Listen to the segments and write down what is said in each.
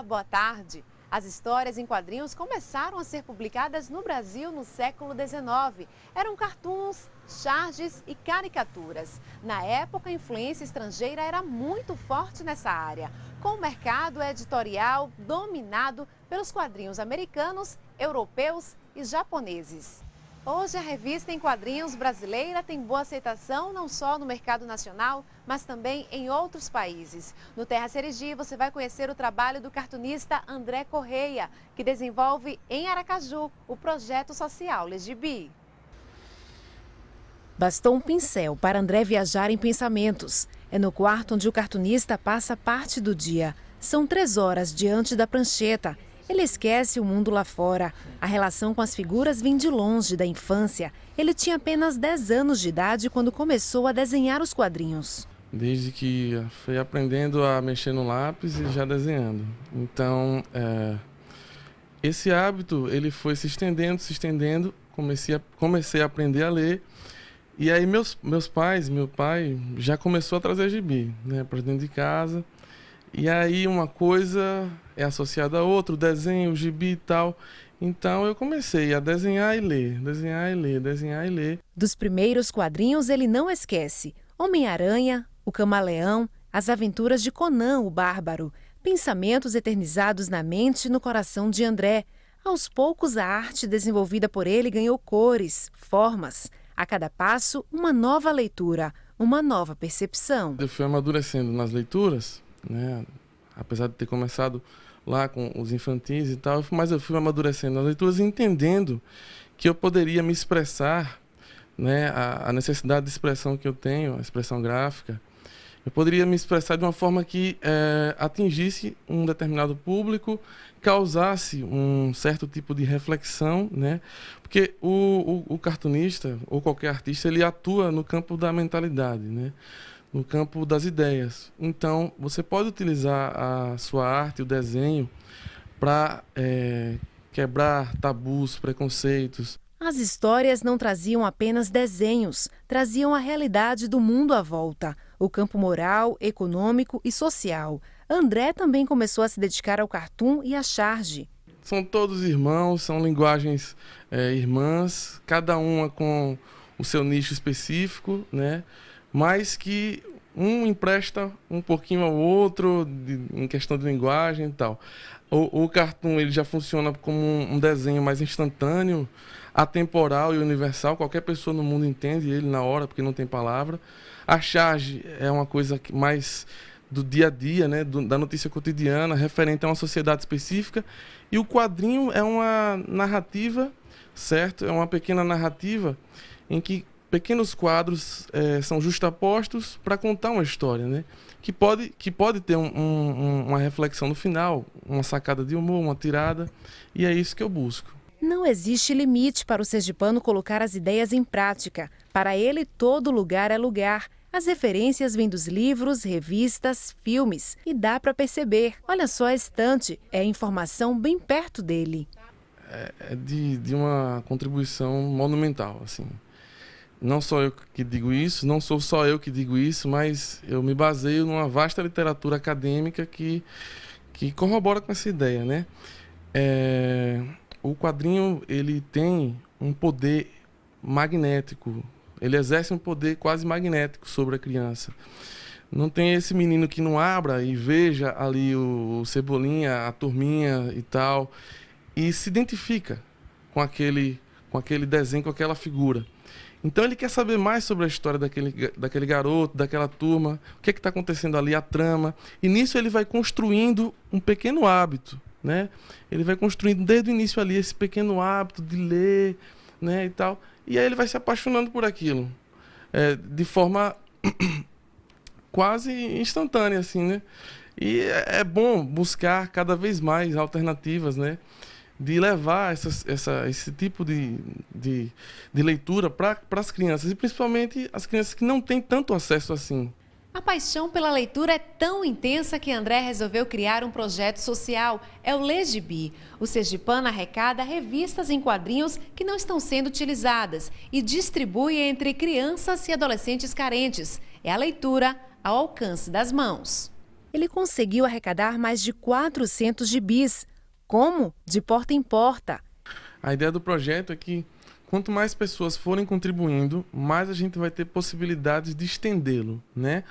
Olá, boa tarde. As histórias em quadrinhos começaram a ser publicadas no Brasil no século XIX. Eram cartoons, charges e caricaturas. Na época, a influência estrangeira era muito forte nessa área, com o mercado editorial dominado pelos quadrinhos americanos, europeus e japoneses. Hoje, a revista em quadrinhos brasileira tem boa aceitação não só no mercado nacional, mas também em outros países. No Terra Serigi, você vai conhecer o trabalho do cartunista André Correia, que desenvolve em Aracaju o projeto social Legibi. Bastou um pincel para André viajar em pensamentos. É no quarto onde o cartunista passa parte do dia. São 3 horas diante da prancheta. Ele esquece o mundo lá fora. A relação com as figuras vem de longe, da infância. Ele tinha apenas 10 anos de idade quando começou a desenhar os quadrinhos. Desde que fui aprendendo a mexer no lápis e já desenhando. Então, esse hábito ele foi se estendendo. Comecei a aprender a ler. E aí meu pai já começou a trazer gibi, né, para dentro de casa. E aí uma coisa é associada a outra, o desenho, o gibi e tal. Então eu comecei a desenhar e ler, desenhar e ler, desenhar e ler. Dos primeiros quadrinhos ele não esquece. Homem-Aranha, o Camaleão, as aventuras de Conan, o Bárbaro. Pensamentos eternizados na mente e no coração de André. Aos poucos a arte desenvolvida por ele ganhou cores, formas. A cada passo, uma nova leitura, uma nova percepção. Eu fui amadurecendo nas leituras, né? Apesar de ter começado lá com os infantis e tal, mas eu fui amadurecendo nas leituras e entendendo que eu poderia me expressar, né? A necessidade de expressão que eu tenho, a expressão gráfica, eu poderia me expressar de uma forma que atingisse um determinado público, causasse um certo tipo de reflexão, né? Porque o cartunista ou qualquer artista, ele atua no campo da mentalidade, né? No campo das ideias. Então, você pode utilizar a sua arte, o desenho, para quebrar tabus, preconceitos. As histórias não traziam apenas desenhos, traziam a realidade do mundo à volta, o campo moral, econômico e social. André também começou a se dedicar ao cartoon e à charge. São todos irmãos, são linguagens irmãs, cada uma com o seu nicho específico, né? Mas que um empresta um pouquinho ao outro em questão de linguagem e tal. O cartoon ele já funciona como um desenho mais instantâneo, atemporal e universal. Qualquer pessoa no mundo entende ele na hora, porque não tem palavra. A charge é uma coisa mais do dia a dia, né, da notícia cotidiana, referente a uma sociedade específica. E o quadrinho é uma narrativa, certo? É uma pequena narrativa em que pequenos quadros são justapostos para contar uma história, né? Que pode ter uma reflexão no final, uma sacada de humor, uma tirada, e é isso que eu busco. Não existe limite para o sergipano colocar as ideias em prática. Para ele, todo lugar é lugar. As referências vêm dos livros, revistas, filmes. E dá para perceber. Olha só a estante, é informação bem perto dele. É de uma contribuição monumental, assim. Não sou eu que digo isso, não sou só eu que digo isso, mas eu me baseio numa vasta literatura acadêmica que corrobora com essa ideia, né? O quadrinho, ele tem um poder magnético, ele exerce um poder quase magnético sobre a criança. Não tem esse menino que não abra e veja ali o Cebolinha, a turminha e tal, e se identifica com aquele desenho, com aquela figura. Então ele quer saber mais sobre a história daquele garoto, daquela turma, o que está acontecendo ali, a trama. E nisso ele vai construindo um pequeno hábito, né? Ele vai construindo desde o início ali esse pequeno hábito de ler, né, e tal. E aí ele vai se apaixonando por aquilo, de forma quase instantânea, assim, né? E é bom buscar cada vez mais alternativas, né? De levar esse tipo de leitura para as crianças, e principalmente as crianças que não têm tanto acesso assim. A paixão pela leitura é tão intensa que André resolveu criar um projeto social, é o Legibi. O sergipano arrecada revistas em quadrinhos que não estão sendo utilizadas e distribui entre crianças e adolescentes carentes. É a leitura ao alcance das mãos. ele conseguiu arrecadar mais de 400 gibis. Como? De porta em porta. A ideia do projeto é que quanto mais pessoas forem contribuindo, mais a gente vai ter possibilidades de estendê-lo, né?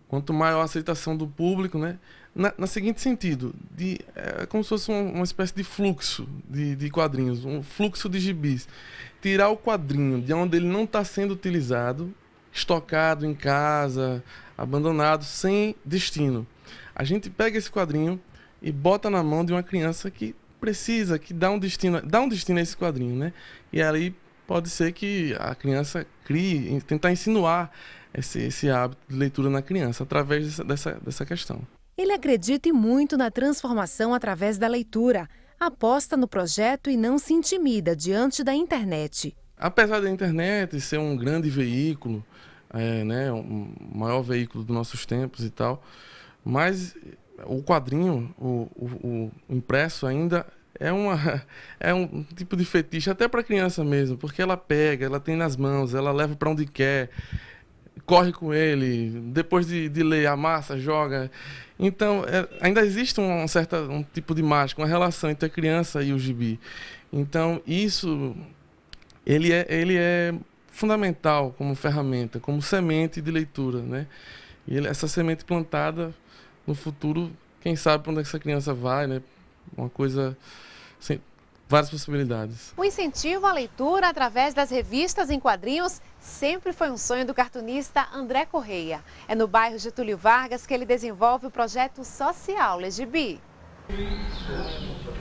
Quanto maior a aceitação do público, né? Na seguinte sentido, é como se fosse uma espécie de fluxo de quadrinhos, um fluxo de gibis. Tirar o quadrinho de onde ele não está sendo utilizado, estocado em casa, abandonado, sem destino. A gente pega esse quadrinho e bota na mão de uma criança que precisa, que dá um destino a esse quadrinho, né? E aí pode ser que a criança crie, tentar insinuar esse hábito de leitura na criança, através dessa questão. Ele acredita muito na transformação através da leitura, aposta no projeto e não se intimida diante da internet. Apesar da internet ser um grande veículo, né, um maior veículo dos nossos tempos e tal, mas o quadrinho, o impresso ainda é um tipo de fetiche, até para a criança mesmo, porque ela pega, ela tem nas mãos, ela leva para onde quer, corre com ele, depois de ler, amassa, joga. Então, ainda existe um tipo de mágica, uma relação entre a criança e o gibi. Então, isso, ele é fundamental como ferramenta, como semente de leitura, né? E essa semente plantada, no futuro, quem sabe para onde essa criança vai, né? Uma coisa sem várias possibilidades. O incentivo à leitura através das revistas em quadrinhos sempre foi um sonho do cartunista André Correia. É no bairro Getúlio Vargas que ele desenvolve o projeto social Legibi.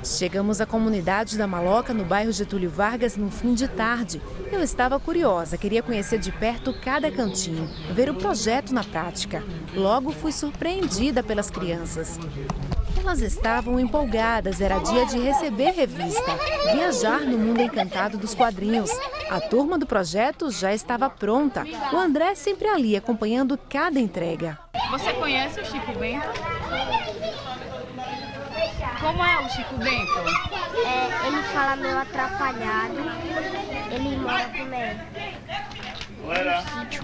Chegamos à comunidade da Maloca, no bairro Getúlio Vargas, no fim de tarde. Eu estava curiosa, queria conhecer de perto cada cantinho, ver o projeto na prática. Logo fui surpreendida pelas crianças. Elas estavam empolgadas, era dia de receber revista, viajar no mundo encantado dos quadrinhos. A turma do projeto já estava pronta, o André sempre ali acompanhando cada entrega. Você conhece o Chico Bento? Como é o Chico Bento? Ele fala meio atrapalhado, ele mora também.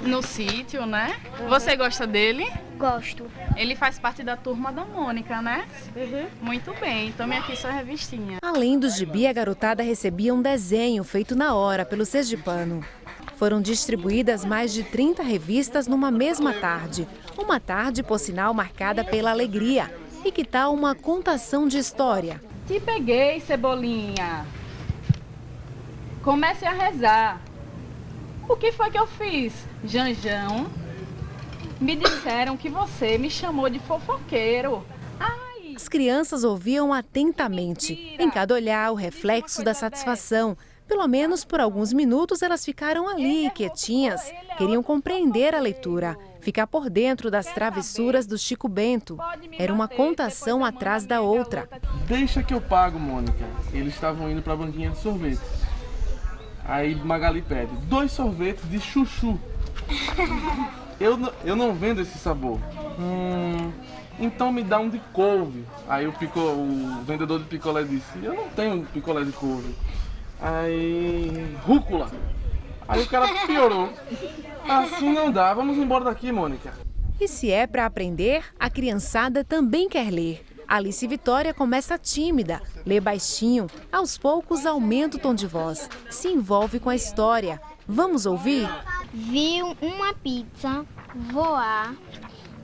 No sítio, né? Você gosta dele? Gosto. Ele faz parte da turma da Mônica, né? Muito bem, tome aqui sua revistinha. Além do gibi, a garotada recebia um desenho feito na hora pelo sergipano. Foram distribuídas mais de 30 revistas numa mesma tarde. Uma tarde, por sinal, marcada pela alegria. E que tal uma contação de história? Te peguei, Cebolinha. Comece a rezar. O que foi que eu fiz? Janjão, me disseram que você me chamou de fofoqueiro. Ai. As crianças ouviam atentamente. Em cada olhar, o reflexo da satisfação. Pelo menos por alguns minutos elas ficaram ali, quietinhas. Queriam compreender a leitura, ficar por dentro das travessuras do Chico Bento. Era uma contação atrás da outra. Deixa que eu pago, Mônica. Eles estavam indo para a banquinha de sorvete. Aí Magali pede 2 sorvetes de chuchu. Eu não vendo esse sabor. Então me dá um de couve. Aí o vendedor de picolé disse, eu não tenho picolé de couve. Aí, rúcula. Aí o cara piorou. Assim não dá, vamos embora daqui, Mônica. E se é para aprender, a criançada também quer ler. Alice Vitória começa tímida, lê baixinho, aos poucos aumenta o tom de voz, se envolve com a história. Vamos ouvir? Vi uma pizza voar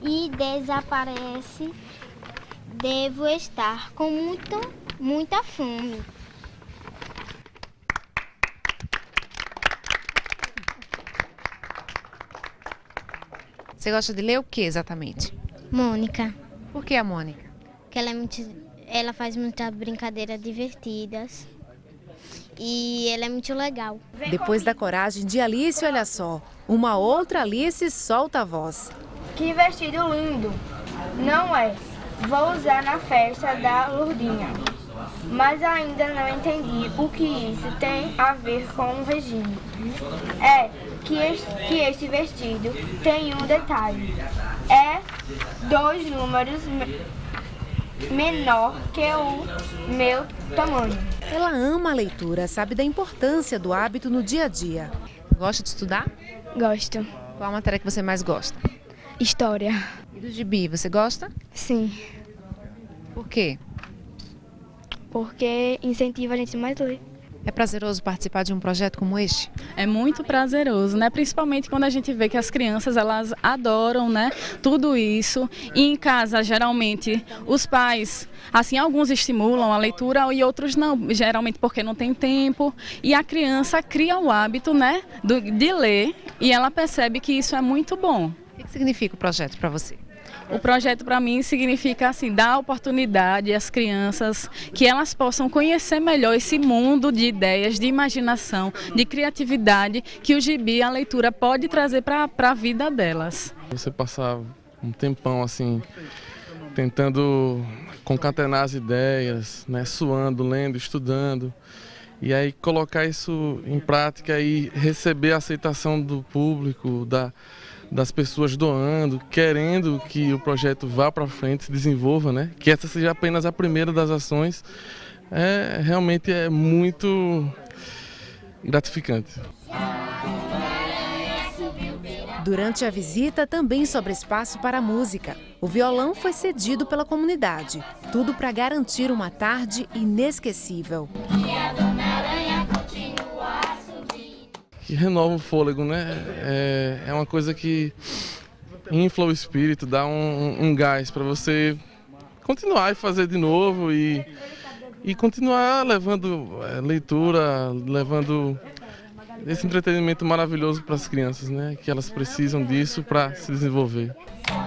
e desaparece. Devo estar com muita fome. Você gosta de ler o que exatamente? Mônica, Por que a Mônica? que ela faz muitas brincadeiras divertidas e ela é muito legal. Depois da coragem de Alice, olha só, uma outra Alice solta a voz. Que vestido lindo! Não é? Vou usar na festa da Lourdinha. Mas ainda não entendi o que isso tem a ver com o regime. É que este vestido tem um detalhe. É 2 números menor que o meu tamanho. Ela ama a leitura, sabe da importância do hábito no dia a dia. Gosta de estudar? Gosto. Qual a matéria que você mais gosta? História. do gibi, você gosta? Sim, Por quê? porque incentiva a gente mais a ler. É prazeroso participar de um projeto como este? É muito prazeroso, né? Principalmente quando a gente vê que as crianças, elas adoram, né, tudo isso. E em casa, geralmente, os pais, assim, alguns estimulam a leitura e outros não, geralmente porque não tem tempo. E a criança cria o hábito, né, de ler e ela percebe que isso é muito bom. O que significa o projeto para você? O projeto para mim significa assim, dar oportunidade às crianças que elas possam conhecer melhor esse mundo de ideias, de imaginação, de criatividade que o gibi, a leitura pode trazer para a vida delas. Você passar um tempão assim, tentando concatenar as ideias, né, suando, lendo, estudando, e aí colocar isso em prática e receber a aceitação do público, das pessoas doando, querendo que o projeto vá para frente, se desenvolva, né? Que essa seja apenas a primeira das ações, realmente é muito gratificante. Durante a visita, também sobra espaço para a música. O violão foi cedido pela comunidade. Tudo para garantir uma tarde inesquecível. Que renova o fôlego, né? É uma coisa que infla o espírito, dá um gás para você continuar e fazer de novo e continuar levando leitura, levando esse entretenimento maravilhoso para as crianças, né? Que elas precisam disso para se desenvolver.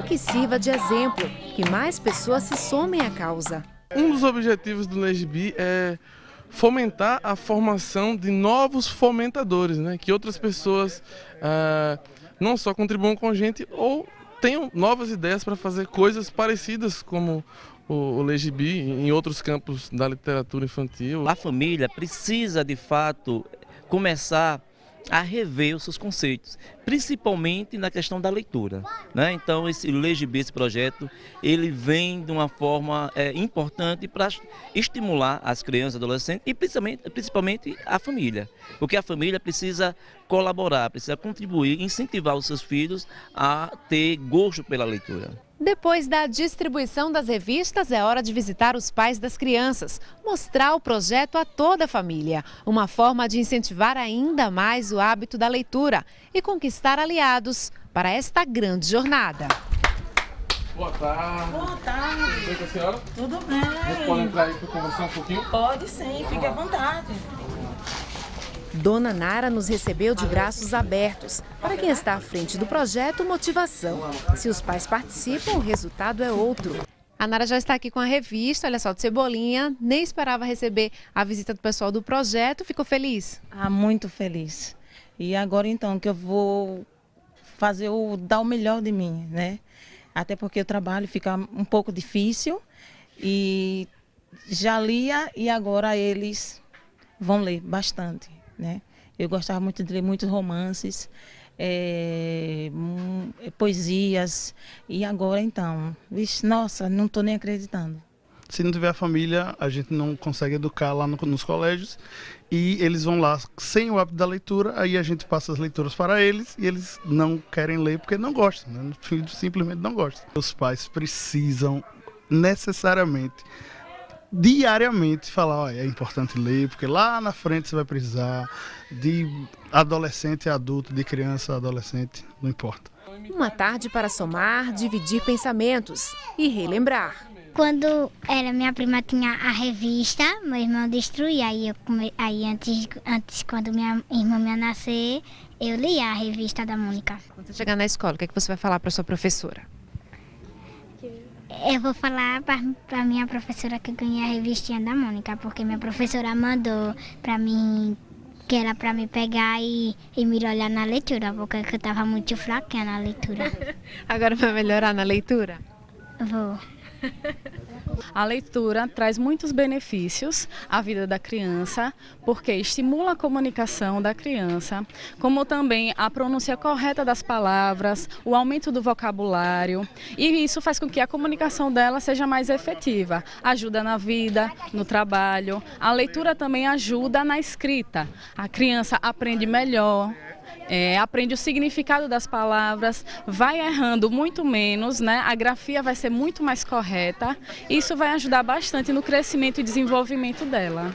E que sirva de exemplo, que mais pessoas se somem à causa. Um dos objetivos do LegBi é fomentar a formação de novos fomentadores, né? Que outras pessoas não só contribuam com a gente ou tenham novas ideias para fazer coisas parecidas como o LegBi em outros campos da literatura infantil. A família precisa, de fato, começar a rever os seus conceitos, principalmente na questão da leitura, né? Então, esse LegBi, esse projeto, ele vem de uma forma importante para estimular as crianças e adolescentes e principalmente a família, porque a família precisa colaborar, precisa contribuir, incentivar os seus filhos a ter gosto pela leitura. Depois da distribuição das revistas, é hora de visitar os pais das crianças, mostrar o projeto a toda a família. Uma forma de incentivar ainda mais o hábito da leitura e conquistar aliados para esta grande jornada. Boa tarde. Boa tarde. Tudo bem com a senhora? Tudo bem. Vocês podem entrar aí para conversar um pouquinho? Pode sim, fique à vontade. Dona Nara nos recebeu de braços abertos. Para quem está à frente do projeto, motivação. Se os pais participam, o resultado é outro. A Nara já está aqui com a revista, olha só, de Cebolinha. Nem esperava receber a visita do pessoal do projeto. Ficou feliz? Muito feliz. E agora então que eu vou dar o melhor de mim, né? Até porque o trabalho fica um pouco difícil e já lia e agora eles vão ler bastante, né? Eu gostava muito de ler muitos romances, poesias e agora então, vixe, nossa, não estou nem acreditando. Se não tiver a família, a gente não consegue educar lá nos colégios e eles vão lá sem o hábito da leitura, aí a gente passa as leituras para eles e eles não querem ler porque não gostam, né? Os filhos simplesmente não gostam. Os pais precisam necessariamente, diariamente, falar, olha, é importante ler, porque lá na frente você vai precisar de adolescente, adulto, de criança, adolescente, não importa. Uma tarde para somar, dividir pensamentos e relembrar. Quando era minha prima tinha a revista, meu irmão destruía. Aí antes, quando minha irmã ia nascer, eu lia a revista da Mônica. Quando você chegar na escola, o que é que você vai falar para sua professora? Eu vou falar para minha professora que eu ganhei a revistinha da Mônica, porque minha professora mandou para mim, que era para me pegar e me olhar na leitura, porque eu estava muito fraquinha na leitura. Agora vai melhorar na leitura? Vou. A leitura traz muitos benefícios à vida da criança, porque estimula a comunicação da criança, como também a pronúncia correta das palavras, o aumento do vocabulário, e isso faz com que a comunicação dela seja mais efetiva. Ajuda na vida, no trabalho. A leitura também ajuda na escrita. A criança aprende melhor, aprende o significado das palavras, vai errando muito menos, né? A grafia vai ser muito mais correta. Isso vai ajudar bastante no crescimento e desenvolvimento dela.